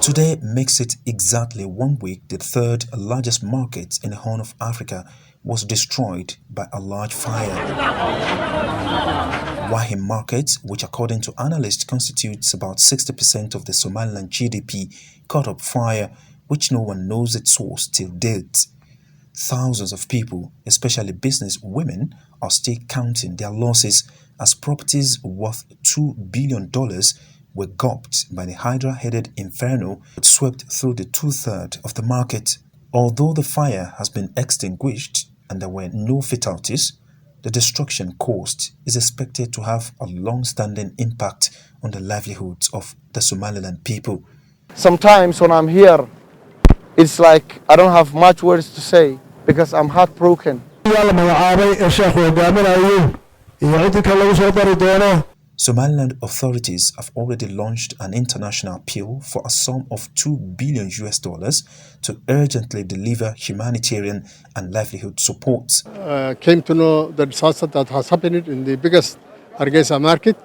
Today makes it exactly 1 week the third largest market in the Horn of Africa was destroyed by a large fire. Waheen Market, which according to analysts constitutes about 60% of the Somaliland GDP, caught up fire, which no one knows its source till date. Thousands of people, especially business women, are still counting their losses as properties worth $2 billion were gulped by the Hydra-headed inferno which swept through the two-thirds of the market. Although the fire has been extinguished and there were no fatalities, the destruction caused is expected to have a long-standing impact on the livelihoods of the Somaliland people. Sometimes when I'm here, it's like I don't have much words to say because I'm heartbroken. Somaliland authorities have already launched an international appeal for a sum of $2 billion to urgently deliver humanitarian and livelihood support. Came to know the disaster that has happened in the biggest Hargeisa market,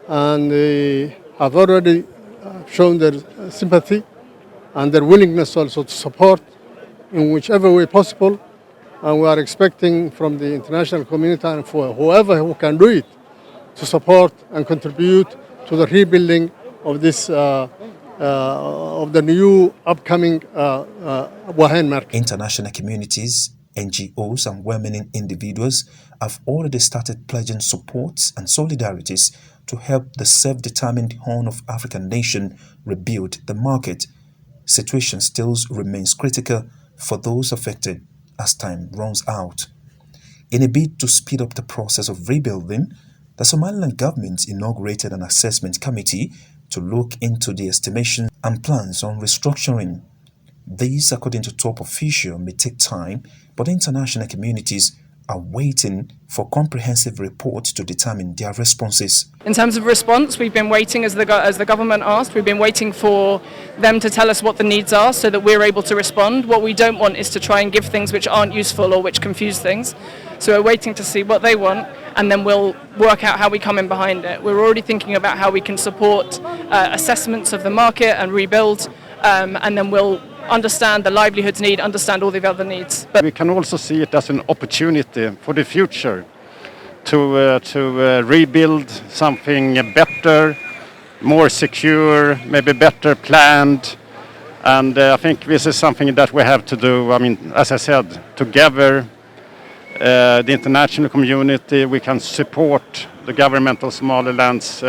and they have already shown their sympathy and their willingness also to support in whichever way possible. And we are expecting from the international community and for whoever who can do it to support and contribute to the rebuilding of this of the new upcoming Waheen Market. International communities, NGOs and well-meaning individuals have already started pledging support and solidarities to help the self-determined Horn of African nation rebuild the market. Situation still remains critical for those affected as time runs out. In a bid to speed up the process of rebuilding, the Somaliland government inaugurated an assessment committee to look into the estimation and plans on restructuring. These, according to top officials, may take time, but international communities are waiting for comprehensive reports to determine their responses. In terms of response, we've been waiting, as the government asked, we've been waiting for them to tell us what the needs are so that we're able to respond. What we don't want is to try and give things which aren't useful or which confuse things. So we're waiting to see what they want, and then we'll work out how we come in behind it. We're already thinking about how we can support assessments of the market and rebuild, and then we'll understand the livelihoods need, understand all the other needs. But we can also see it as an opportunity for the future to rebuild something better, more secure, maybe better planned. And I think this is something that we have to do, I mean, as I said, together. The international community, we can support the government of Somaliland's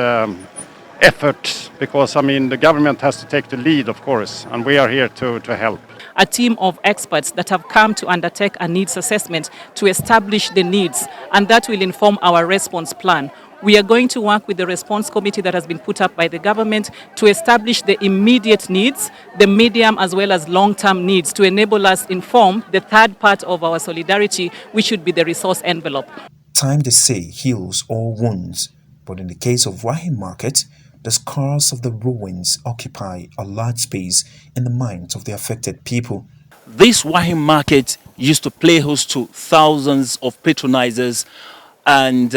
efforts, because I mean the government has to take the lead, of course, and we are here to help. A team of experts that have come to undertake a needs assessment to establish the needs, and that will inform our response plan. We are going to work with the response committee that has been put up by the government to establish the immediate needs, the medium as well as long-term needs, to enable us inform the third part of our solidarity, which should be the resource envelope. Time, they say, heals all wounds, but in the case of Waheen Market, the scars of the ruins occupy a large space in the minds of the affected people. This Waheen Market used to play host to thousands of patronizers, and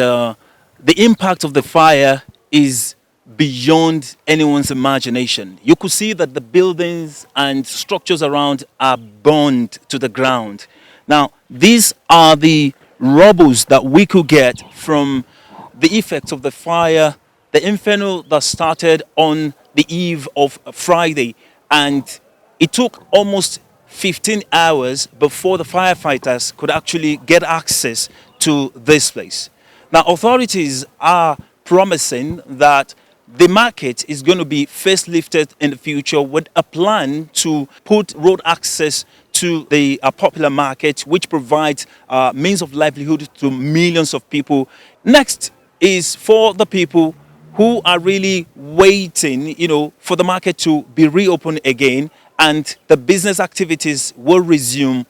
the impact of the fire is beyond anyone's imagination. You could see that the buildings and structures around are burned to the ground. Now, these are the rubbles that we could get from the effects of the fire, the inferno that started on the eve of Friday, and it took almost 15 hours before the firefighters could actually get access to this place. Now, authorities are promising that the market is going to be facelifted in the future with a plan to put road access to the popular market, which provides means of livelihood to millions of people. Next is for the people who are really waiting, for the market to be reopened again, and the business activities will resume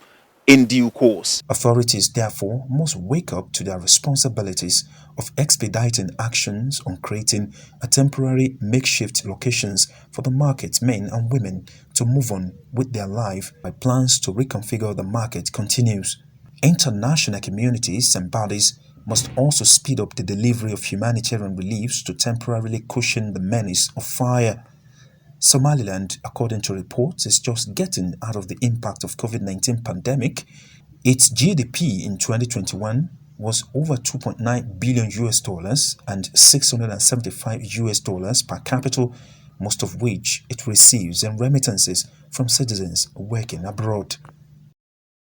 in due course. Authorities, therefore, must wake up to their responsibilities of expediting actions on creating a temporary makeshift locations for the market's men and women to move on with their life while plans to reconfigure the market continues. International communities and bodies must also speed up the delivery of humanitarian reliefs to temporarily cushion the menace of fire. Somaliland, according to reports, is just getting out of the impact of COVID-19 pandemic. Its GDP in 2021 was over 2.9 billion US dollars and 675 US dollars per capita, most of which it receives in remittances from citizens working abroad.